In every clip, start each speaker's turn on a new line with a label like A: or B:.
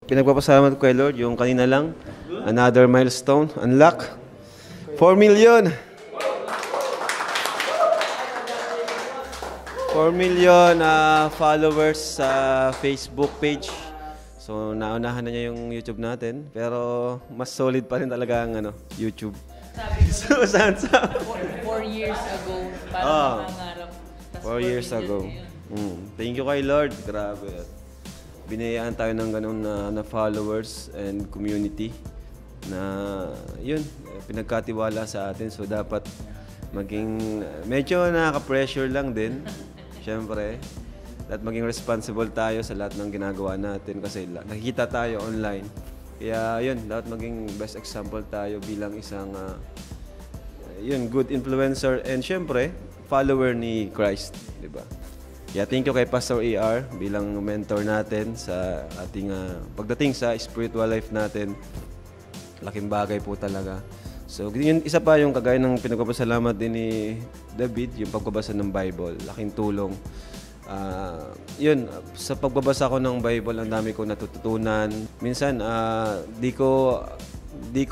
A: Pinagpapasalamat ko kay Lord, yung kanina lang, another milestone, unlock, 4 million! 4 million followers sa Facebook page. So, naunahan na niya yung YouTube natin. Pero, mas solid pa rin talaga ang YouTube. So, saan sa?
B: 4 years ago, parang mangarap.
A: 4 years ago. Thank you kay Lord. Grabe. Binayaan tayo ng ganun na followers and community na yun, pinagkatiwala sa atin. So, dapat maging medyo nakaka-pressure lang din. Siyempre, at maging responsible tayo sa lahat ng ginagawa natin kasi nakikita tayo online. Kaya yun, dapat maging best example tayo bilang isang good influencer and siyempre, follower ni Christ, di ba? Kaya thank you kay Pastor ER bilang mentor natin sa ating pagdating sa spiritual life natin. Laking bagay po talaga. So, yun, isa pa yung kagaya ng pinagpapasalamat din ni David, yung pagbabasa ng Bible. Laking tulong. Yun, sa pagbabasa ko ng Bible, ang dami kong natututunan. Minsan, di ko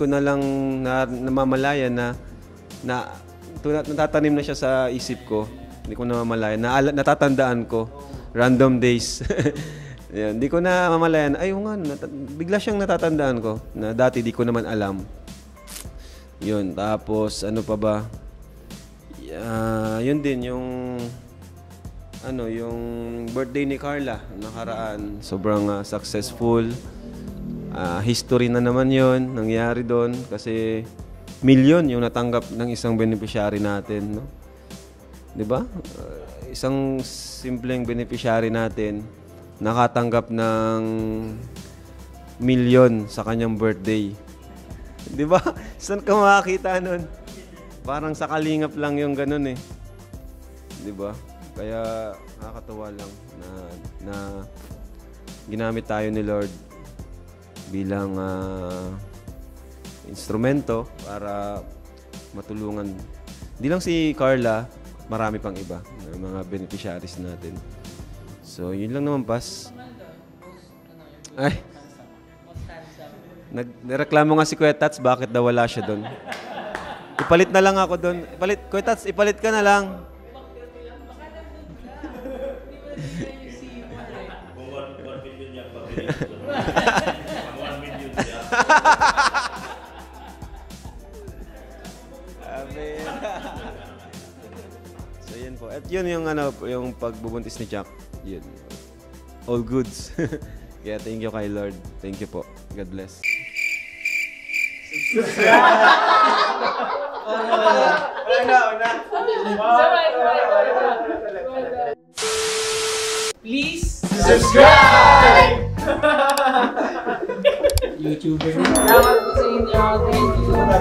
A: na lang namamalayan na natatanim na siya sa isip ko. Hindi ko namamalayan. Natatandaan ko. Random days. Yan, di ko na mamalayan. Ay, bigla siyang natatandaan ko na dati di ko naman alam. Yun, tapos ano pa ba? Yun din yung yung birthday ni Carla nakaraan. Sobrang successful. History na naman yun, nangyari doon kasi milyon yung natanggap ng isang beneficiary natin, no? 'Di ba? Isang simpleng beneficiary natin nakatanggap ng milyon sa kanyang birthday. 'Di ba? Saan ka makakita nun? Parang sa kalingap lang yung ganun eh. 'Di ba? Kaya nakakatuwa lang na ginamit tayo ni Lord bilang instrumento para matulungan. Hindi lang si Carla, marami pang iba, mga beneficiaries natin. So, yun lang naman, Pas. Ay. Nagreklamo nga si Kuya Tats, bakit daw wala siya doon. Ipalit na lang ako doon. Kuya Tats, ipalit ka na lang.
C: Kung 1 million niya pag-ibig ko. 1 million niya.
A: Amen. So, yun po. At yun yung pagbubuntis ni Jack. Yun. All goods. Kaya thank you kay Lord. Thank you po. God bless.
B: Please
D: subscribe!
B: YouTuber. Salamat po sa inyo. Thank you.